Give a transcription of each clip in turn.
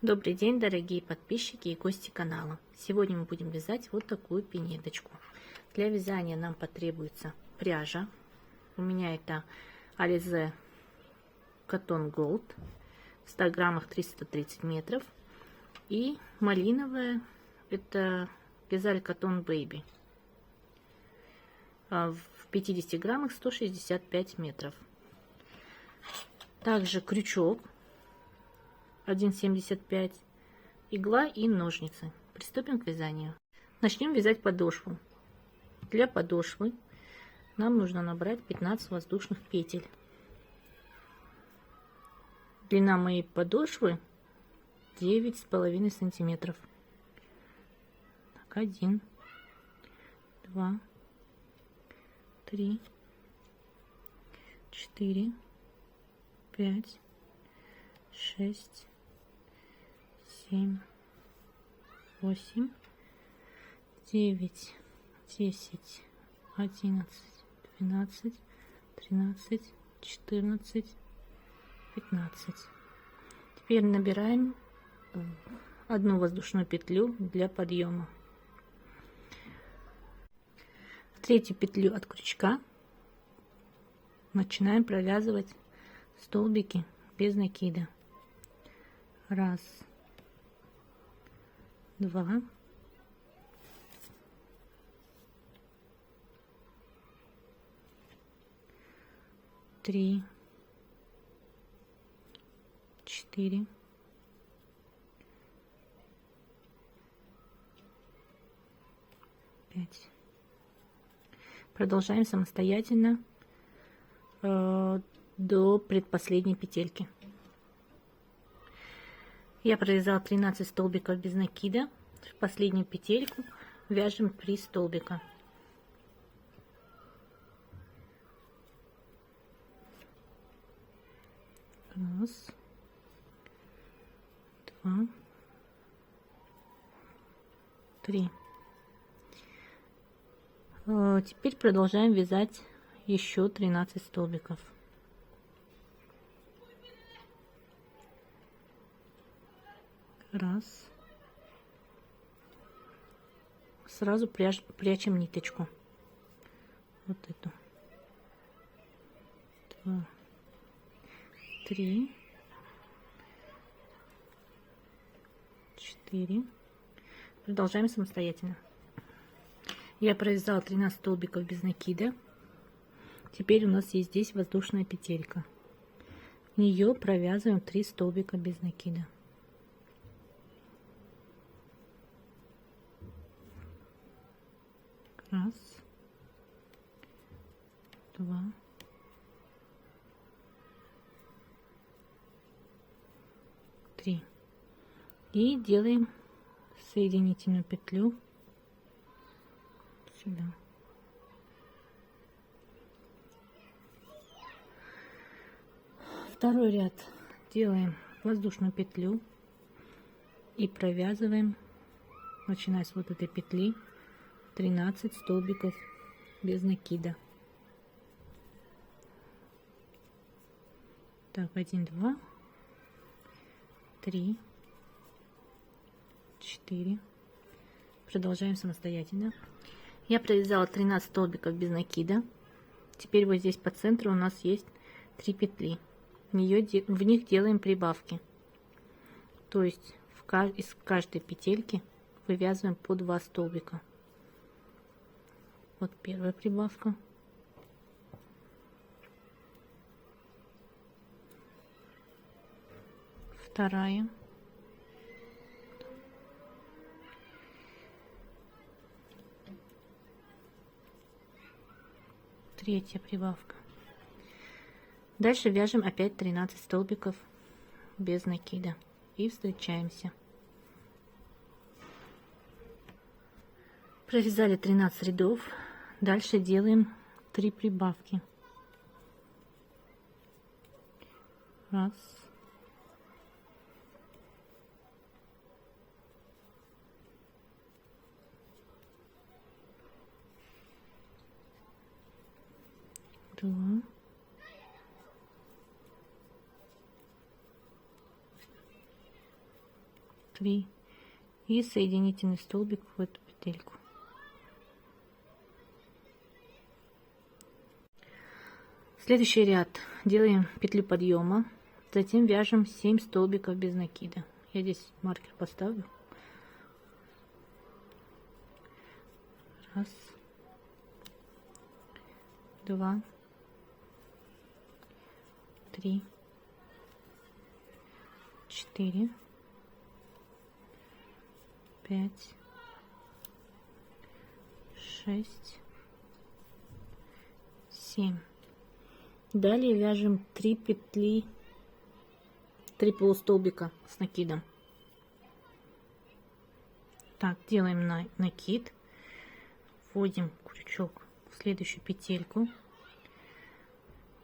Добрый день, дорогие подписчики и гости канала. Сегодня мы будем вязать вот такую пинеточку. Для вязания нам потребуется пряжа. У меня это Alize Cotton Gold в 100 граммах 330 метров. И малиновая, это Вязали Cotton Baby в 50 граммах 165 метров. Также крючок 1,75, игла и ножницы. Приступим к вязанию. Начнем вязать подошву. Для подошвы нам нужно набрать 15 воздушных петель. Длина моей подошвы 9,5 сантиметров. Так, 1, 2, 3, 4, 5, 6, 7, 8, 9, 10, 11, 12, 13, 14, 15. Теперь набираем одну воздушную петлю для подъема. В третью петлю от крючка начинаем провязывать столбики без накида. 1, 2, 3, 4, 5. Продолжаем самостоятельно до предпоследней петельки. Я провязала 13 столбиков без накида. В последнюю петельку вяжем 3 столбика. Раз, 2, 3. Теперь продолжаем вязать еще 13 столбиков. Раз. Сразу прячем ниточку. Вот эту. 2, 3, 4. Продолжаем самостоятельно. Я провязала 13 столбиков без накида. Теперь у нас есть здесь воздушная петелька. В нее провязываем 3 столбика без накида. Раз, 2, 3. И делаем соединительную петлю сюда. Второй ряд делаем воздушную петлю и провязываем, начиная с вот этой петли, 13 столбиков без накида. Так, 1, 2, 3, 4. Продолжаем самостоятельно. Я провязала 13 столбиков без накида. Теперь вот здесь по центру у нас есть 3 петли. В них делаем прибавки. То есть из каждой петельки вывязываем по 2 столбика. Вот первая прибавка. Вторая. Третья прибавка. Дальше вяжем опять 13 столбиков без накида и встречаемся. Провязали 13 рядов. Дальше делаем 3 прибавки. Раз, 2, 3, 3 и соединительный столбик в эту петельку. Следующий ряд делаем петлю подъема, затем вяжем 7 столбиков без накида. Я здесь маркер поставлю. Раз, два, три, 4, 5, 6, 7. Далее вяжем 3 петли, 3 полустолбика с накидом. Так, делаем накид, вводим крючок в следующую петельку,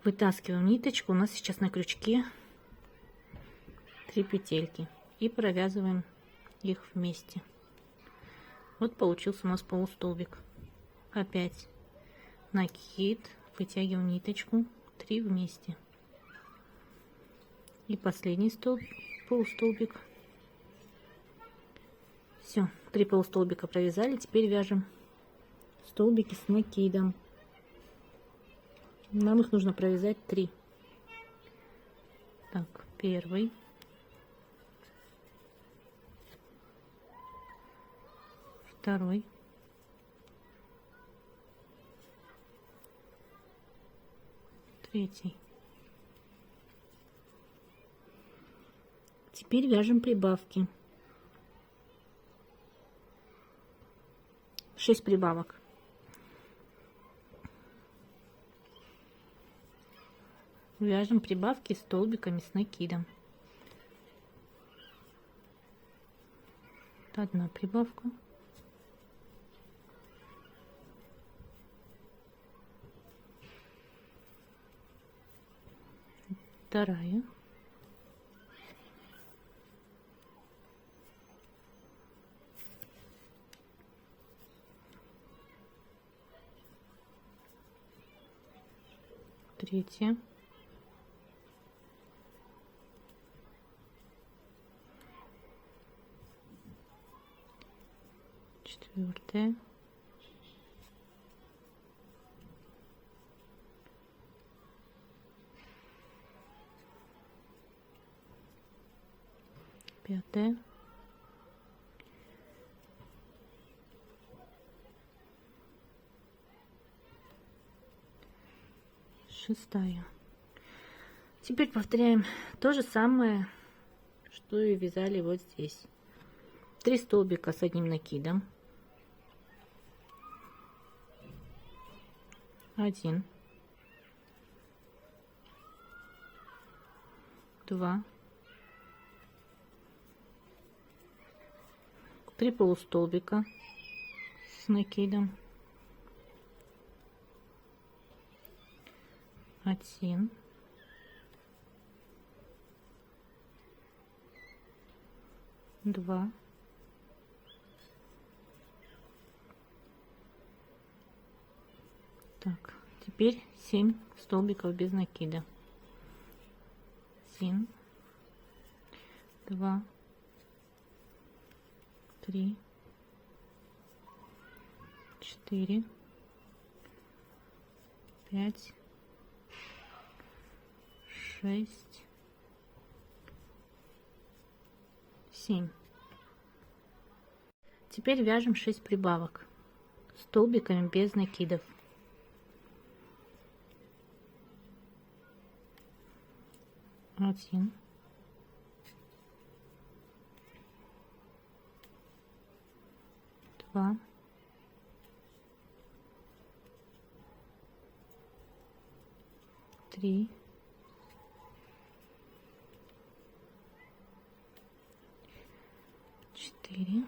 вытаскиваем ниточку. У нас сейчас на крючке 3 петельки и провязываем их вместе. Вот получился у нас полустолбик. Опять накид, вытягиваем ниточку, 3 вместе. И последний полустолбик. Все, 3 полустолбика провязали. Теперь вяжем столбики с накидом. Нам их нужно провязать 3. Так, первый, второй, третий. Теперь вяжем прибавки. 6 прибавок. Вяжем прибавки столбиками с накидом. Одна прибавка. Вторая. Третья. Четвертая. Пятая. Шестая. Теперь повторяем то же самое, что и вязали вот здесь. 3 столбика с одним накидом. 1, 2, 3 полустолбика с накидом. 1, 2, так, теперь 7 столбиков без накида. 1, 2, 3, 4, 5, 6, 7. Теперь вяжем 6 прибавок столбиками без накидов. 1, 2, 3, 4,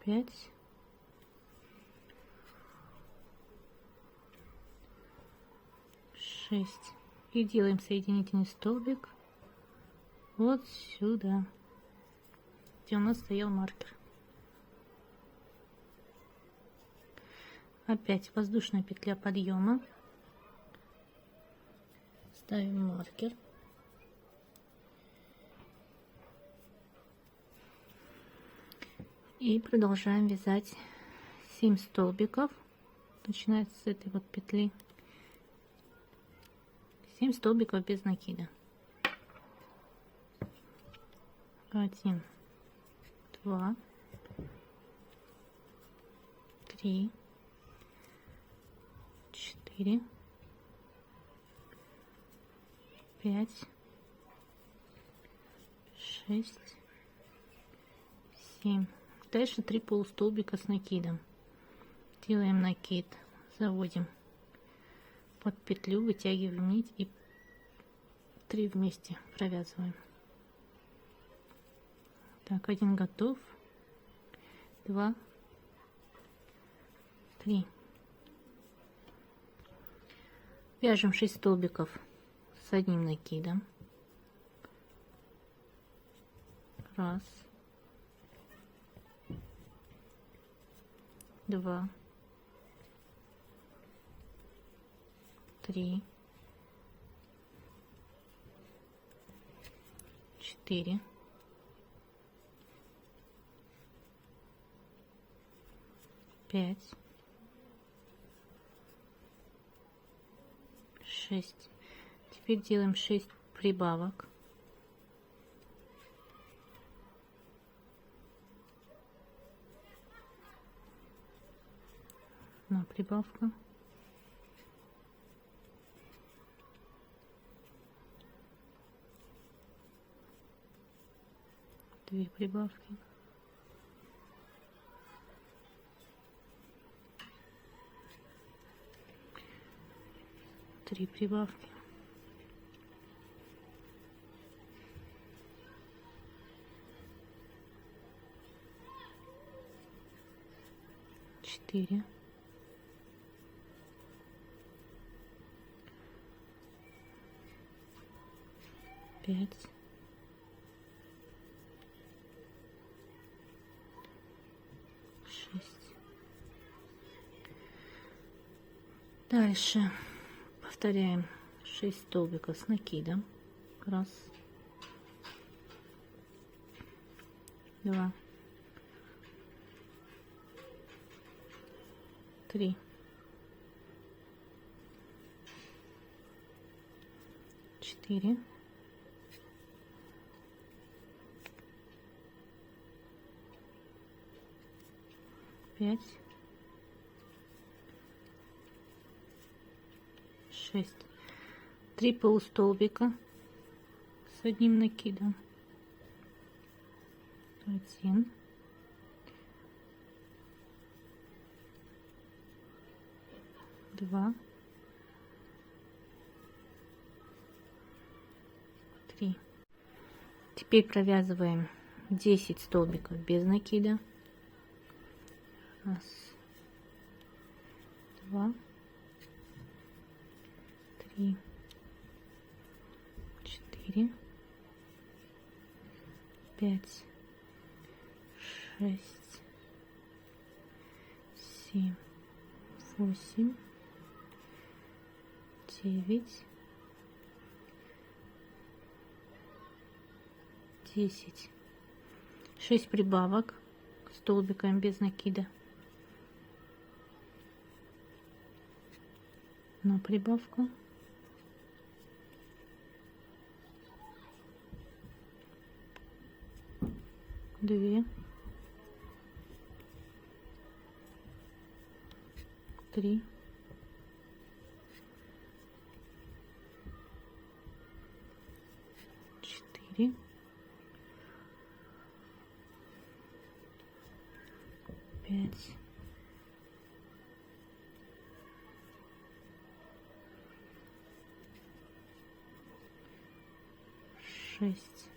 5, 6. И делаем соединительный столбик вот сюда, где у нас стоял маркер. Опять воздушная петля подъема, ставим маркер. И продолжаем вязать 7 столбиков, начиная с этой вот петли. 7 столбиков без накида. 1, 2, 3, 4, 5, 6, 7. Дальше 3 полустолбика с накидом. Делаем накид, заводим под петлю, вытягиваем нить и 3 вместе провязываем. Так, 1 готов, 2, 3. Вяжем 6 столбиков с одним накидом. Раз, 2, 3, 4, 5, 6. Теперь делаем 6 прибавок. Одна прибавка. Две прибавки. Три прибавки. Четыре. Пять. Шесть. Дальше повторяем 6 столбиков с накидом. Раз, 2, 3, 4, 5, 6. 3 полустолбика с одним накидом. 1, 2, 3. Теперь провязываем 10 столбиков без накида. Раз, 2, 3, 4, 5, 6, 7, 8, 9, 10. 6 прибавок столбиком без накида. Одна прибавка. Две. 3. 4. 5. 6.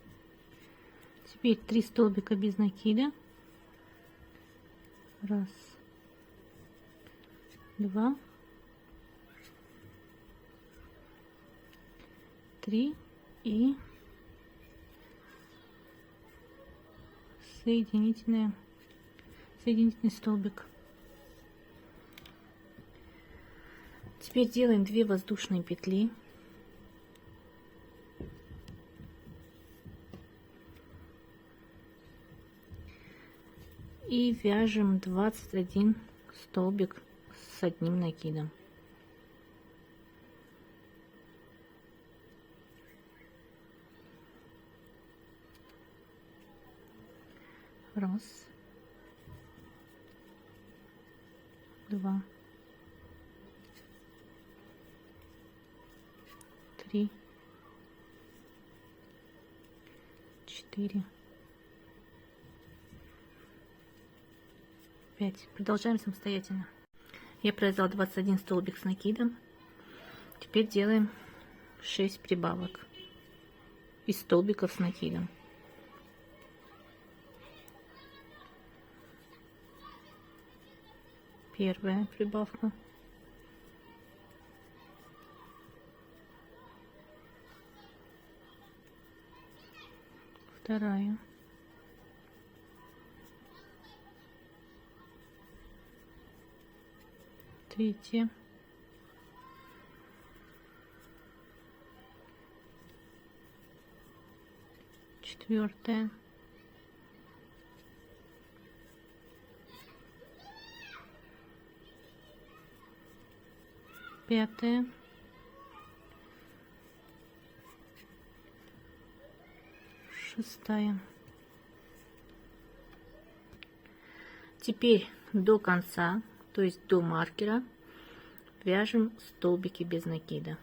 Теперь 3 столбика без накида. Раз, 2, 3 и соединительный столбик. Теперь делаем 2 воздушные петли. И вяжем 21 столбик с одним накидом. Раз, два, три, четыре, 5. Продолжаем самостоятельно. Я провязала 21 столбик с накидом. Теперь делаем 6 прибавок из столбиков с накидом. Первая прибавка. Вторая. Третья. Четвертая. Пятая. Шестая. Теперь до конца, то есть до маркера, вяжем столбики без накида.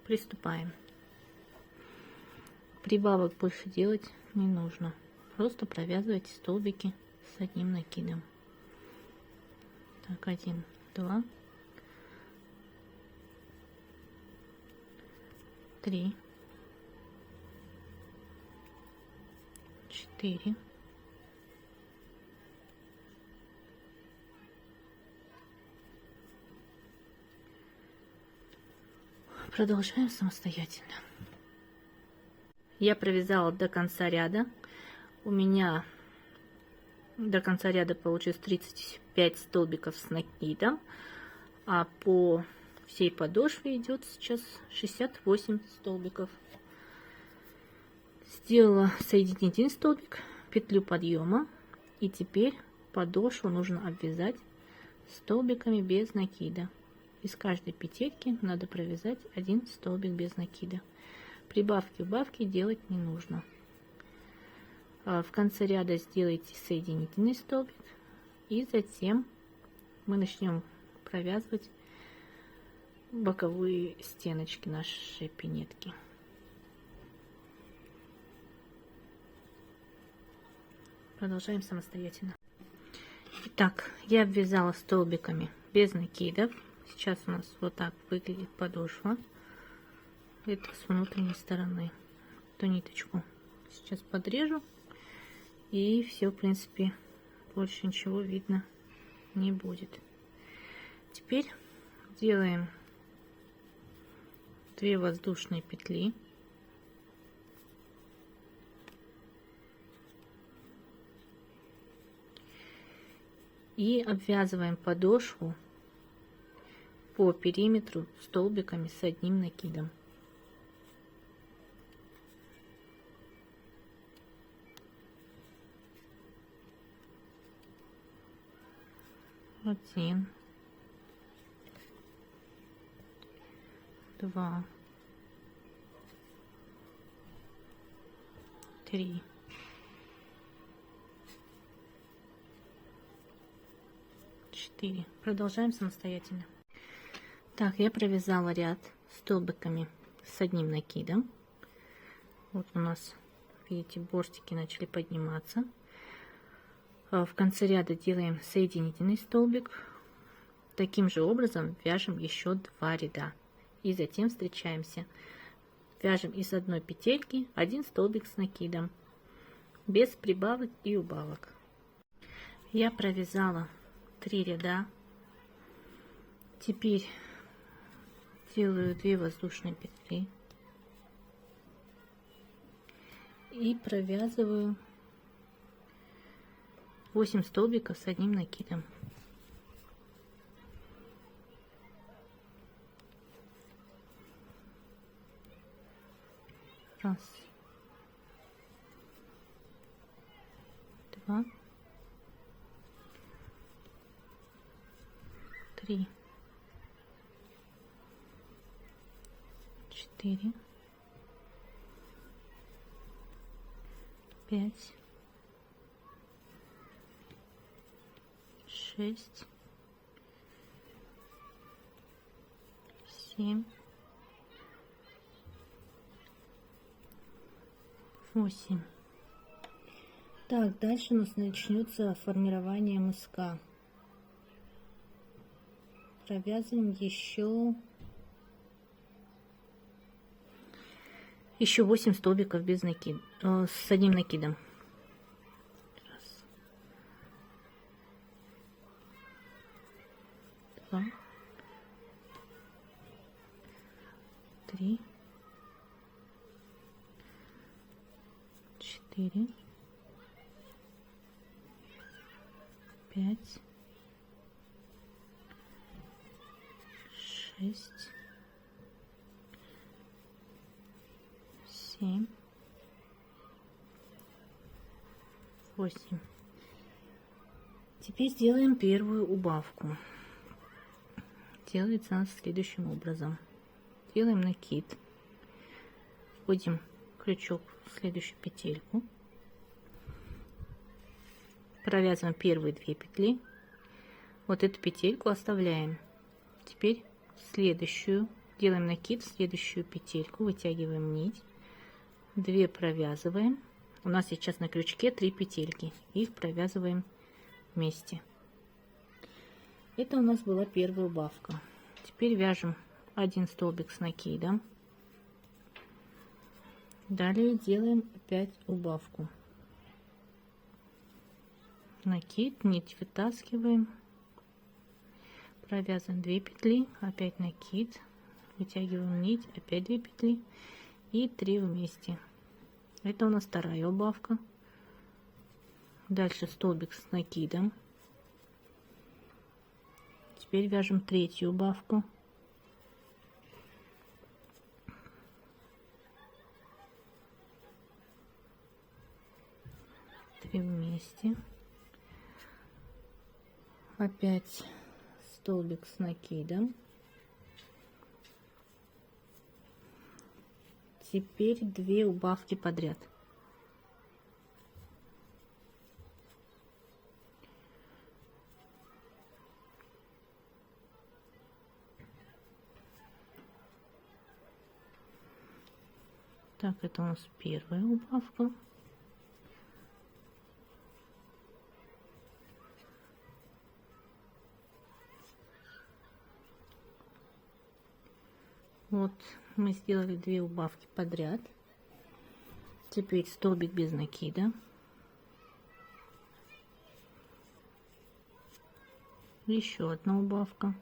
Приступаем. Прибавок больше делать не нужно. Просто провязывайте столбики с одним накидом. Так, 1, 2, 3, 4, 5. Продолжаем самостоятельно. Я провязала до конца ряда. У меня до конца ряда получилось 35 столбиков с накидом, а по всей подошве идет сейчас 68 столбиков. Сделала соединительный столбик, петлю подъема, и теперь подошву нужно обвязать столбиками без накида. Из каждой петельки надо провязать один столбик без накида. Прибавки, убавки делать не нужно. В конце ряда сделайте соединительный столбик, и затем мы начнем провязывать боковые стеночки нашей пинетки. Продолжаем самостоятельно. Итак, я обвязала столбиками без накидов. Сейчас у нас вот так выглядит подошва. Это с внутренней стороны. Эту ниточку сейчас подрежу, и все, в принципе, больше ничего видно не будет. Теперь делаем 2 воздушные петли. И обвязываем подошву по периметру столбиками с одним накидом. Один, 2, 3, 4. Продолжаем самостоятельно. Так, я провязала ряд столбиками с одним накидом. Вот у нас, видите, бортики начали подниматься. В конце ряда делаем соединительный столбик. Таким же образом вяжем еще 2 ряда. И затем встречаемся. Вяжем из одной петельки один столбик с накидом, без прибавок и убавок. Я провязала 3 ряда. Теперь делаю 2 воздушные петли и провязываю 8 столбиков с одним накидом. Раз, 2, 3, 4, 5, 6, 7, 8. Так, дальше у нас начнется формирование мыска. Провязываем еще 8 столбиков без накида, с одним накидом. Раз, 2, 3, 4, 5, 6, 7, 8. Теперь сделаем первую убавку. Делается она следующим образом. Делаем накид, вводим крючок в следующую петельку, провязываем первые 2 петли, вот эту петельку оставляем. Теперь следующую делаем накид, в следующую петельку вытягиваем нить, 2 провязываем. У нас сейчас на крючке 3 петельки, их провязываем вместе. Это у нас была первая убавка. Теперь вяжем 1 столбик с накидом. Далее делаем опять убавку. Накид, нить вытаскиваем, провязываем 2 петли, опять накид, вытягиваем нить, опять 2 петли и 3 вместе. Это у нас вторая убавка. Дальше столбик с накидом. Теперь вяжем третью убавку. Вместе, опять столбик с накидом. Теперь 2 убавки подряд. Так, это у нас первая убавка. Вот мы сделали 2 убавки подряд. Теперь столбик без накида. Еще одна убавка.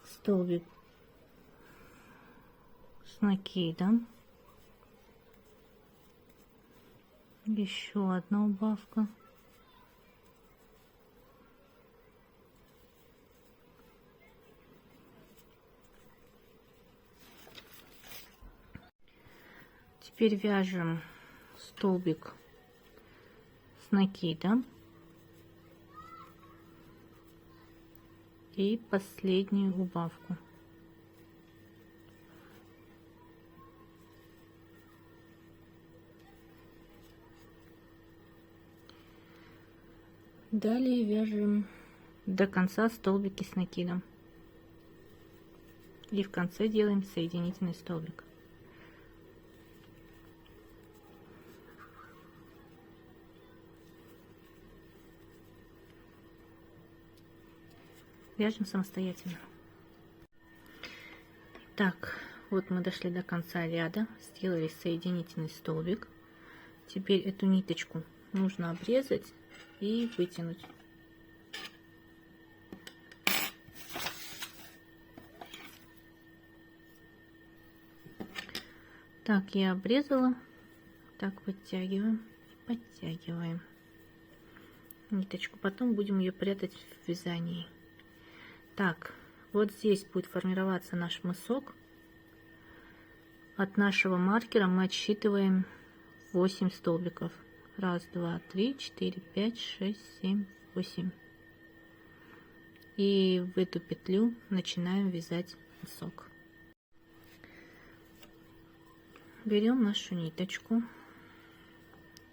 Столбик с накидом. Еще одна убавка. Теперь вяжем столбик с накидом и последнюю убавку. Далее вяжем до конца столбики с накидом и в конце делаем соединительный столбик. Вяжем самостоятельно. Так, вот мы дошли до конца ряда, сделали соединительный столбик. Теперь эту ниточку нужно обрезать и вытянуть. Так, я обрезала. Так, вытягиваем и подтягиваем ниточку. Потом будем ее прятать в вязании. Так, вот здесь будет формироваться наш мысок. От нашего маркера мы отсчитываем 8 столбиков. 1, 2, 3, 4, 5, 6, 7, 8. И в эту петлю начинаем вязать мысок. Берем нашу ниточку,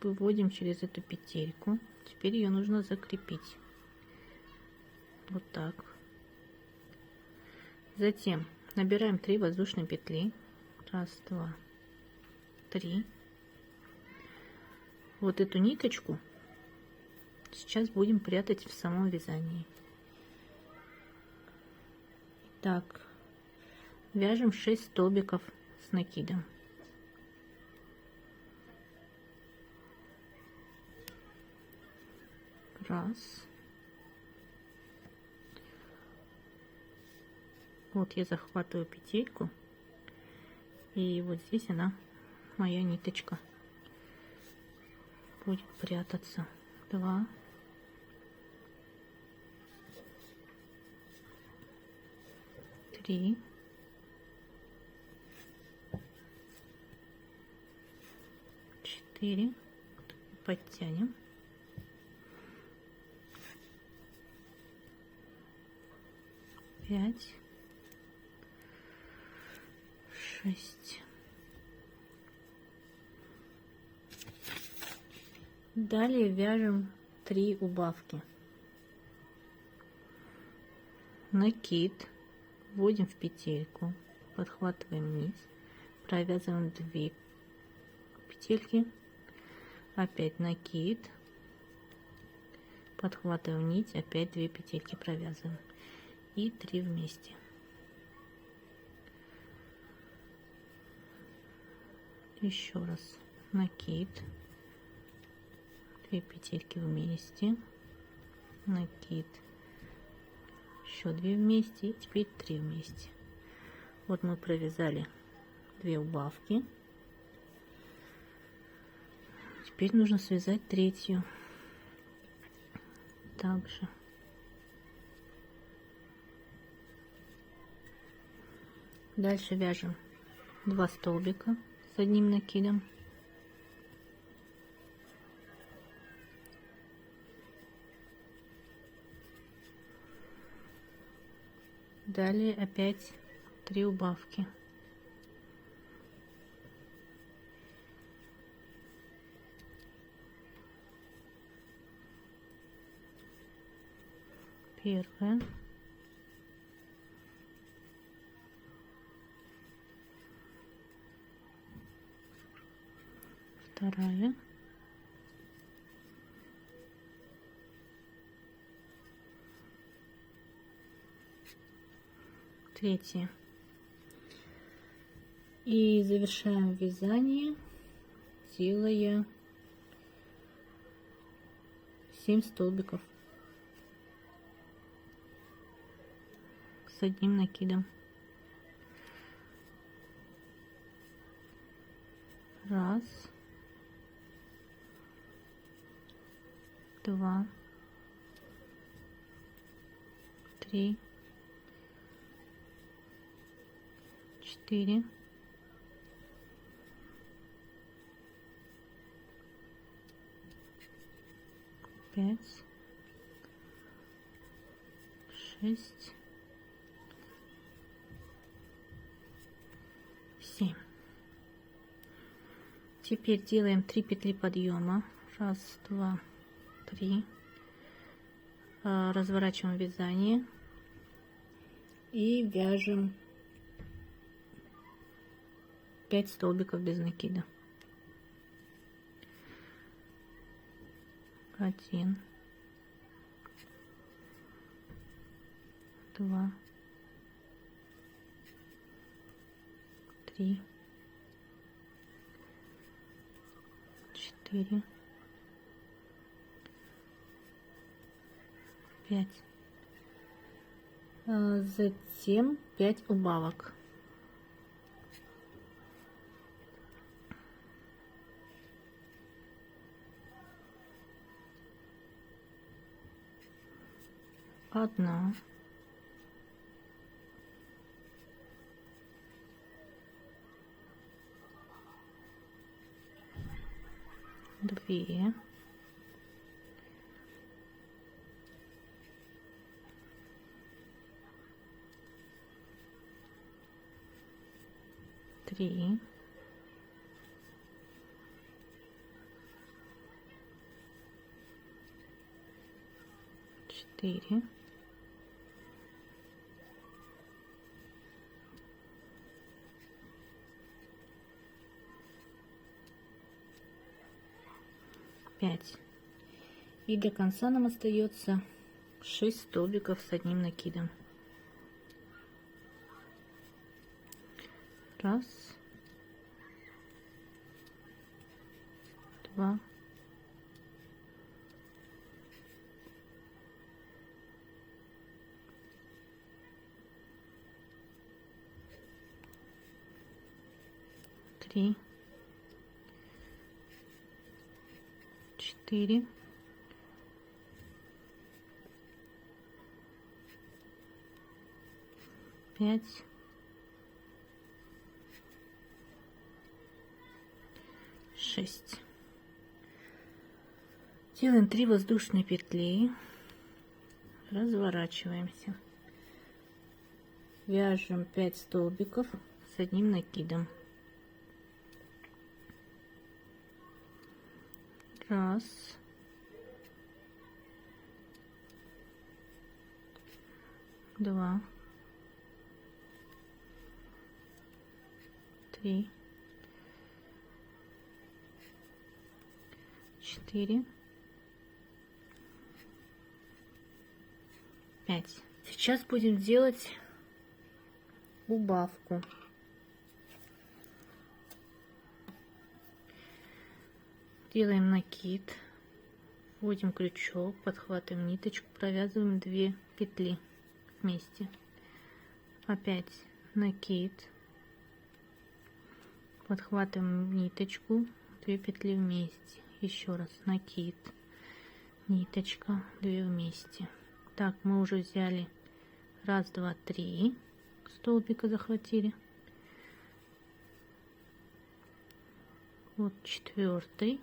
выводим через эту петельку. Теперь ее нужно закрепить. Вот так. Затем набираем 3 воздушные петли. 1, 2, 3. Вот эту ниточку сейчас будем прятать в самом вязании. Так, вяжем 6 столбиков с накидом. Раз. Вот я захватываю петельку, и вот здесь она, моя ниточка, будет прятаться. 2. 3. 4. Подтянем. 5. 6. Далее вяжем 3 убавки. Накид вводим в петельку, подхватываем низ, провязываем 2 петельки, опять накид, подхватываем нить, опять 2 петельки провязываем и 3 вместе. Еще раз накид, 2 петельки вместе, накид, еще 2 вместе и теперь 3 вместе. Вот мы провязали 2 убавки. Теперь нужно связать третью. Также дальше вяжем 2 столбика с одним накидом. Далее опять 3 убавки. Первая. Вторая. Третья. И завершаем вязание, делая 7 столбиков с одним накидом. 1, 2, 3, 4, 5, 6, 7. Теперь делаем 3 петли подъема. 1, 2, 3. Разворачиваем вязание и вяжем 5 столбиков без накида. 1, 2, 3, 4, 5. Затем 5 убавок. Одна, 2, 3, 4, 5. И до конца нам остается 6 столбиков с одним накидом. Раз, 2, 3, 4, 5, 6. Делаем 3 воздушные петли, разворачиваемся, вяжем 5 столбиков с одним накидом. Раз, два, 3, 4, 5. Сейчас будем делать убавку. Делаем накид, вводим крючок, подхватываем ниточку, провязываем 2 петли вместе. Опять накид, подхватываем ниточку, 2 петли вместе. Еще раз накид, ниточка, 2 вместе. Так, мы уже взяли 1, 2, 3 столбика, захватили. Вот 4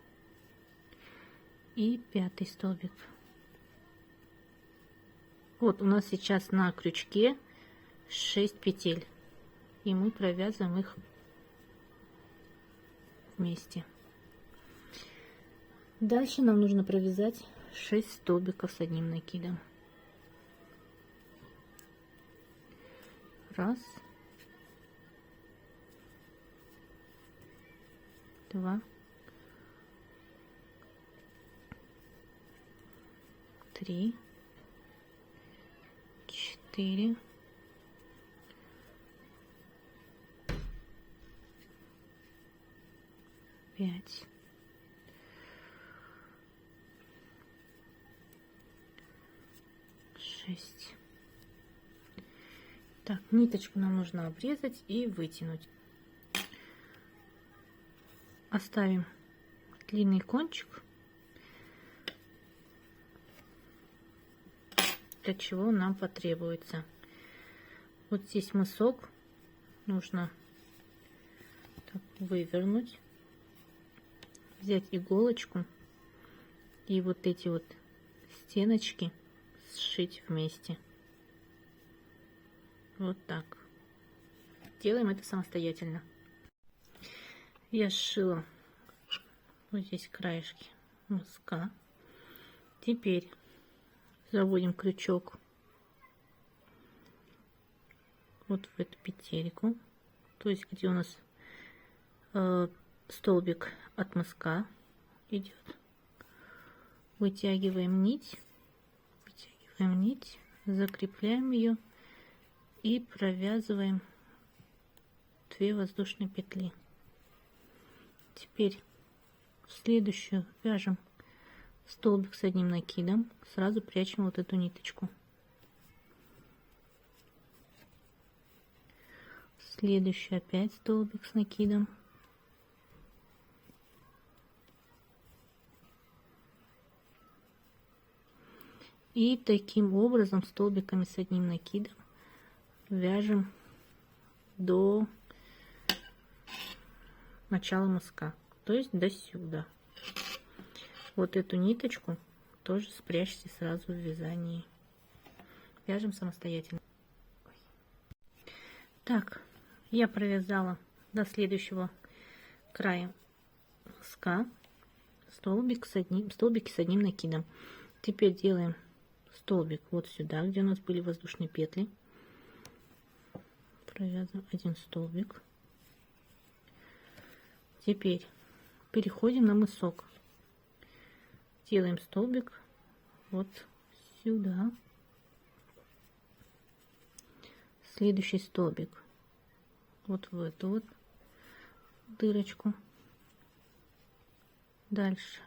и 5 столбик. Вот у нас сейчас на крючке 6 петель, и мы провязываем их вместе. Дальше нам нужно провязать 6 столбиков с одним накидом. Раз, 2, 3, 4, 5, 6. Так, ниточку нам нужно обрезать и вытянуть. Оставим длинный кончик, для чего нам потребуется. Вот здесь мысок нужно так вывернуть, взять иголочку и вот эти вот стеночки сшить вместе. Вот так. Делаем это самостоятельно. Я сшила вот здесь краешки мыска. Теперь заводим крючок вот в эту петельку, то есть где у нас столбик от мыска идет. Вытягиваем нить, закрепляем ее и провязываем 2 воздушные петли. Теперь в следующую вяжем столбик с одним накидом, сразу прячем вот эту ниточку. Следующий опять столбик с накидом. И таким образом столбиками с одним накидом вяжем до начала мыска, то есть до сюда. Вот эту ниточку тоже спрячьте сразу в вязании. Вяжем самостоятельно. Так, я провязала до следующего края ска столбики с одним накидом. Теперь делаем столбик вот сюда, где у нас были воздушные петли. Провязываем один столбик. Теперь переходим на мысок. Делаем столбик вот сюда. Следующий столбик вот в эту вот дырочку. Дальше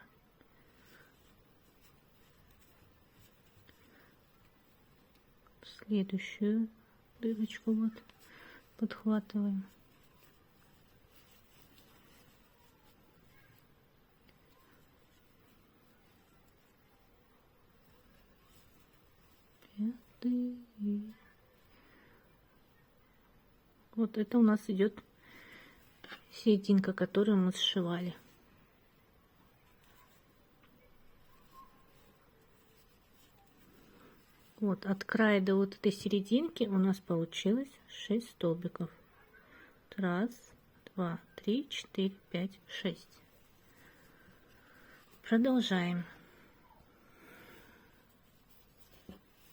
следующую дырочку вот подхватываем. Пятый. Вот это у нас идет серединка, которую мы сшивали. Вот от края до вот этой серединки у нас получилось 6 столбиков. Раз, два, три, четыре, пять, 6. Продолжаем.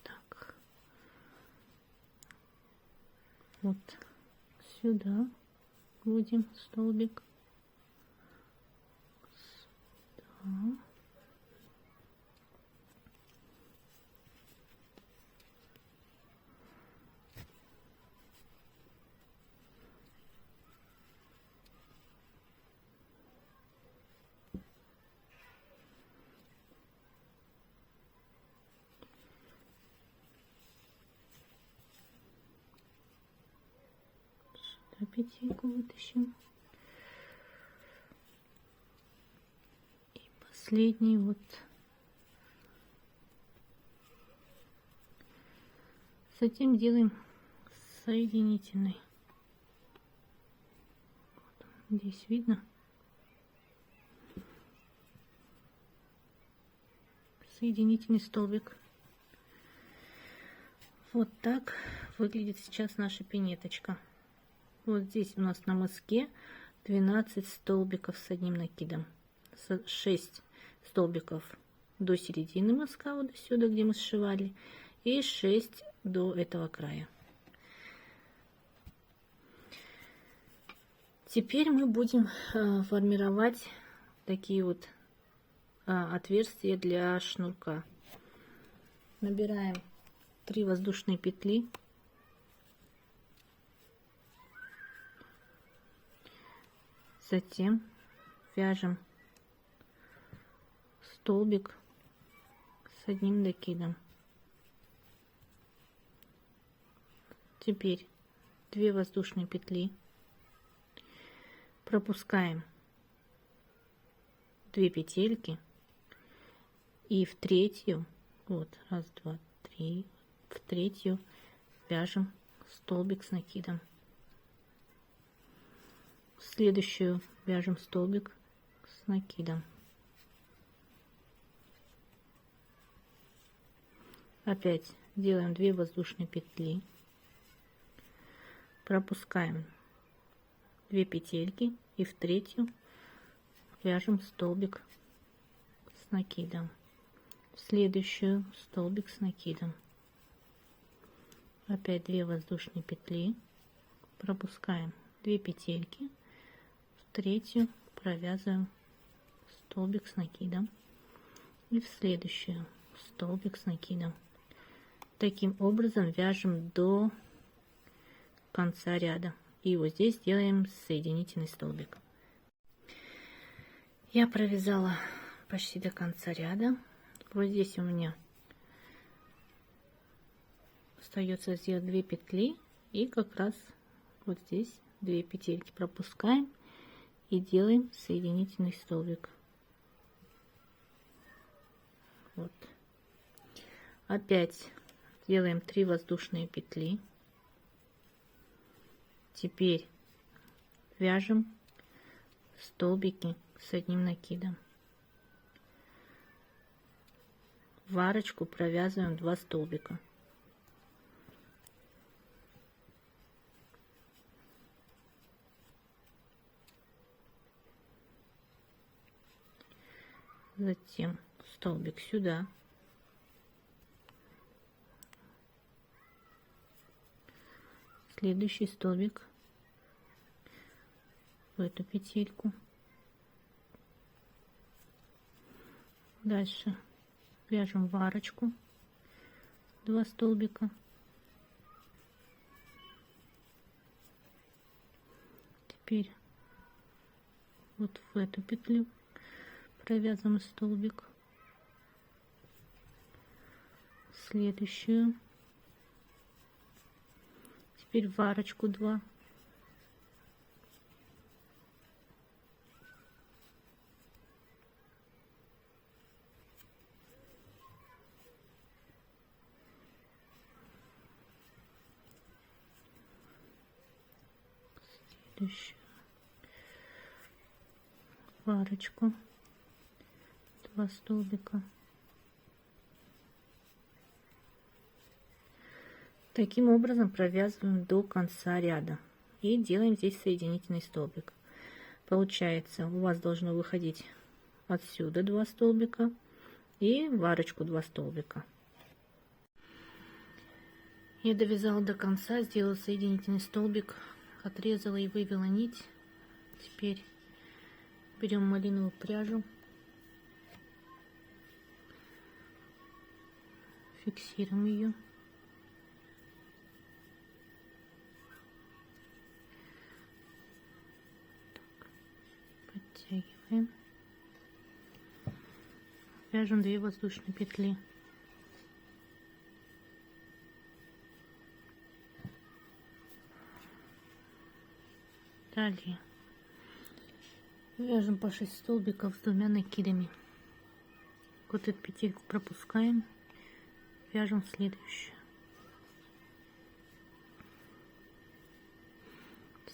Так. Вот сюда вводим столбик. Сюда. Петельку вытащим. И последний вот. Затем делаем соединительный. Вот, здесь видно. Соединительный столбик. Вот так выглядит сейчас наша пинеточка. Вот здесь у нас на мыске 12 столбиков с одним накидом. 6 столбиков до середины мыска, вот сюда, где мы сшивали. И 6 до этого края. Теперь мы будем формировать такие вот отверстия для шнурка. Набираем 3 воздушные петли. Затем вяжем столбик с одним накидом. Теперь 2 воздушные петли. Пропускаем 2 петельки и в третью, вот, раз, два, три, в третью вяжем столбик с накидом. В следующую вяжем столбик с накидом. Опять делаем 2 воздушные петли, пропускаем 2 петельки и в третью вяжем столбик с накидом. В следующую столбик с накидом. Опять 2 воздушные петли, пропускаем 2 петельки, в третью провязываем столбик с накидом и в следующую столбик с накидом. Таким образом вяжем до конца ряда. И вот здесь делаем соединительный столбик. Я провязала почти до конца ряда. Вот здесь у меня остается сделать 2 петли и как раз вот здесь 2 петельки пропускаем и делаем соединительный столбик. Вот. Опять делаем 3 воздушные петли. Теперь вяжем столбики с одним накидом. в арочку провязываем 2 столбика. Затем столбик сюда. Следующий столбик в эту петельку. Дальше вяжем в арочку 2 столбика. Теперь вот в эту петлю провязываем столбик, следующую, теперь в арочку 2, следующую, в арочку 2 столбика. Таким образом провязываем до конца ряда и делаем здесь соединительный столбик. Получается, у вас должно выходить отсюда 2 столбика и в арочку 2 столбика. Я довязала до конца, сделала соединительный столбик, отрезала и вывела нить. Теперь берем малиновую пряжу, фиксируем ее. Подтягиваем. Вяжем 2 воздушные петли. Далее вяжем по 6 столбиков с 2 накидами. Вот эту петельку пропускаем, вяжем следующую.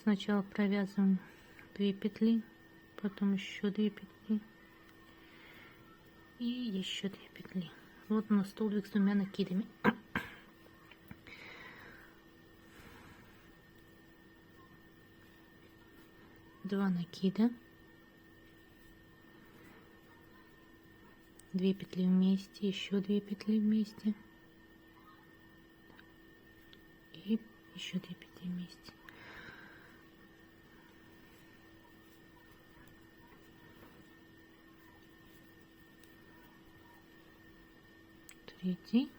Сначала провязываем 2 петли, потом еще 2 петли и еще 2 петли. Вот у нас столбик с 2 накидами. Два накида, 2 петли вместе, еще 2 петли вместе и еще 2 петли вместе. Третий.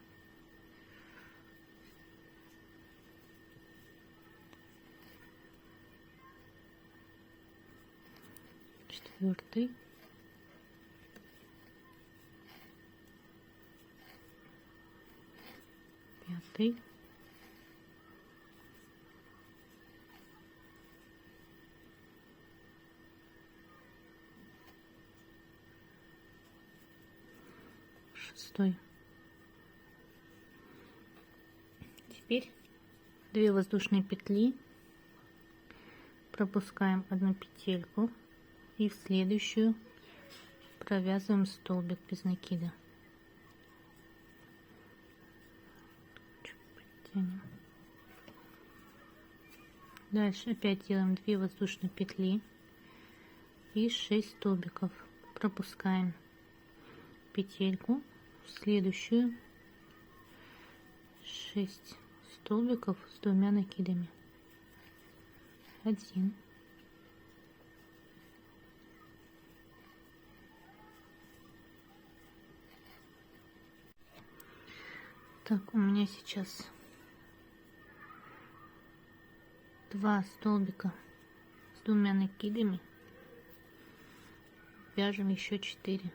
Четвертый. Пятый. Шестой. Теперь 2 воздушные петли, пропускаем 1 петельку и в следующую провязываем столбик без накида. Чуть подтянем. Дальше опять делаем 2 воздушные петли и 6 столбиков, пропускаем петельку в следующую, 6 столбиков с 2 накидами. 1, так, у меня сейчас 2 столбика с 2 накидами, вяжем еще 4.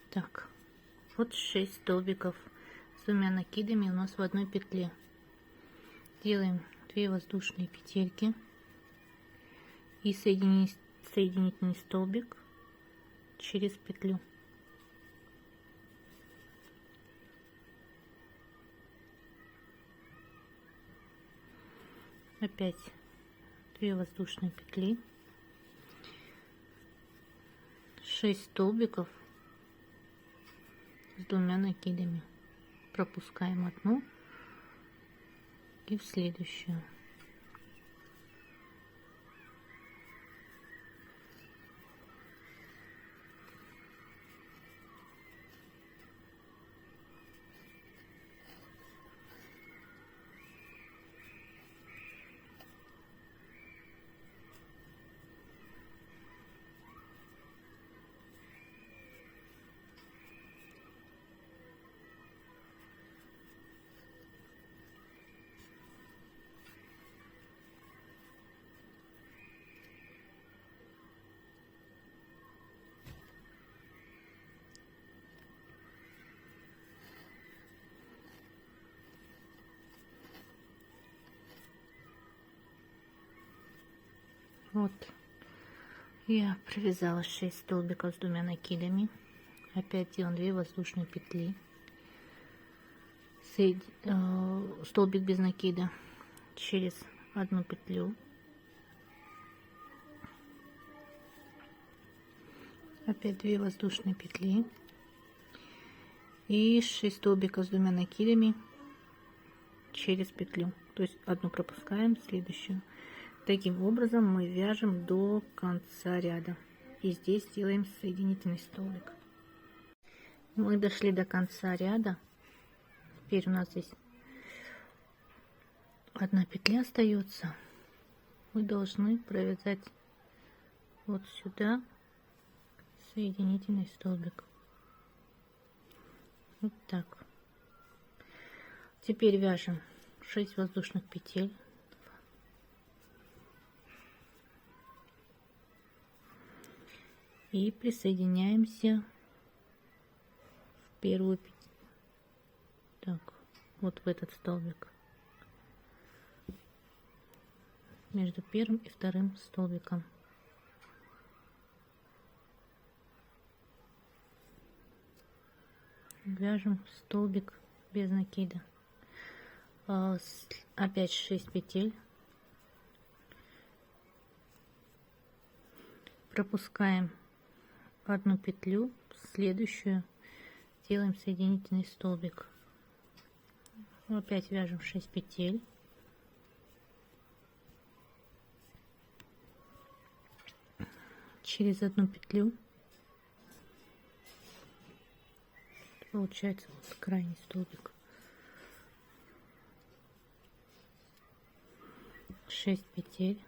Так, Вот 6 столбиков с двумя накидами у нас в одной петле. Делаем 2 воздушные петельки и соединительный столбик через петлю. Опять 2 воздушные петли, 6 столбиков с двумя накидами. Пропускаем одну и в следующую. Вот я провязала 6 столбиков с двумя накидами. Опять делаем 2 воздушные петли, столбик без накида через одну петлю, опять 2 воздушные петли и 6 столбиков с двумя накидами через петлю, то есть одну пропускаем, следующую. Таким образом мы вяжем до конца ряда. И здесь делаем соединительный столбик. Мы дошли до конца ряда. Теперь у нас здесь одна петля остается. Мы должны провязать вот сюда соединительный столбик. Вот так. Теперь вяжем 6 воздушных петель. И присоединяемся в первую петлю. Так, вот в этот столбик. Между первым и вторым столбиком. Вяжем столбик без накида. Опять 6 петель. Пропускаем одну петлю, следующую делаем соединительный столбик. Опять вяжем 6 петель. Через одну петлю. Получается вот крайний столбик. 6 петель.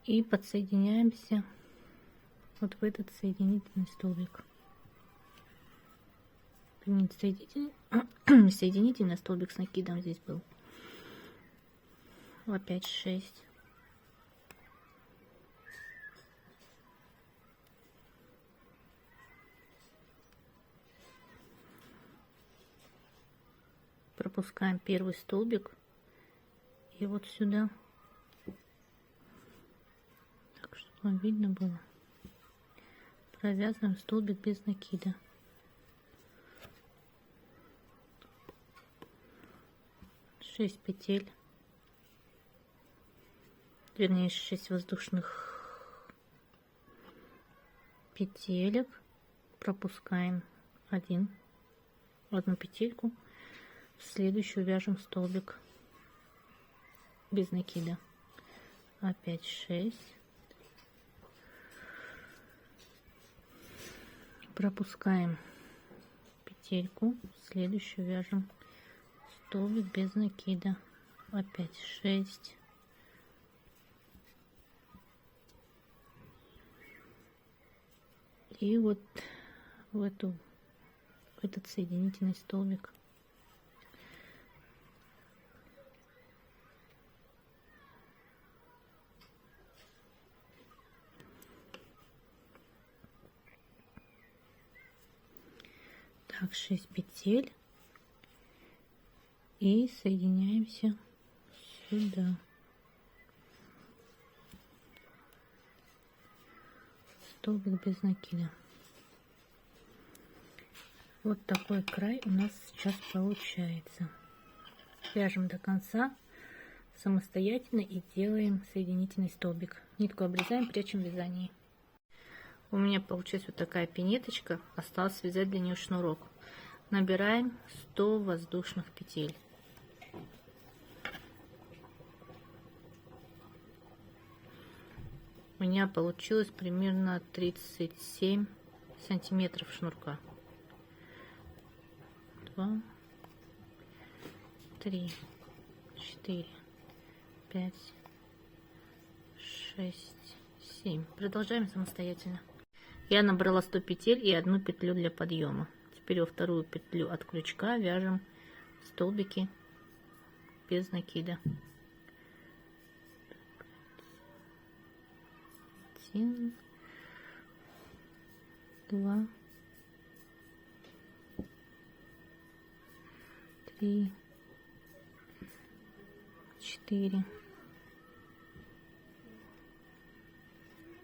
И подсоединяемся вот в этот соединительный столбик. Соединительный столбик с накидом здесь был. Опять 6. Пропускаем первый столбик и вот сюда. Вам видно было, провязываем столбик без накида. Шесть петель, вернее 6 воздушных петелек, пропускаем одну петельку, в следующую вяжем столбик без накида. Опять 6. Пропускаем петельку, следующую вяжем столбик без накида. Опять 6. И вот в этот соединительный столбик. Так, 6 петель. И соединяемся сюда. Столбик без накида. Вот такой край у нас сейчас получается. Вяжем до конца самостоятельно и делаем соединительный столбик. Нитку обрезаем, прячем в вязании. У меня получилась вот такая пинеточка. Осталось связать для нее шнурок. Набираем 100 воздушных петель. У меня получилось примерно 37 сантиметров шнурка. 2, 3, 4, 5, 6, 7. Продолжаем самостоятельно. Я набрала 100 петель и одну петлю для подъема. Теперь во вторую петлю от крючка вяжем столбики без накида. 1, 2, 3, 4,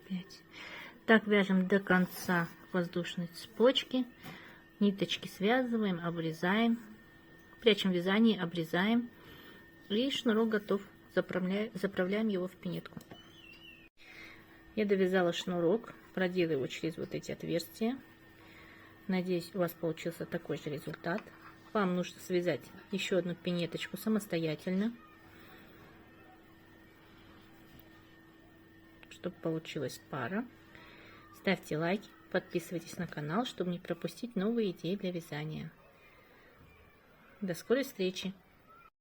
5. Так вяжем до конца воздушной цепочки. Ниточки связываем, обрезаем, прячем в вязании, обрезаем. И шнурок готов. Заправляем его в пинетку. Я довязала шнурок, продела его через вот эти отверстия. Надеюсь, у вас получился такой же результат. Вам нужно связать еще одну пинеточку самостоятельно, чтобы получилась пара. Ставьте лайки, подписывайтесь на канал, чтобы не пропустить новые идеи для вязания. До скорой встречи!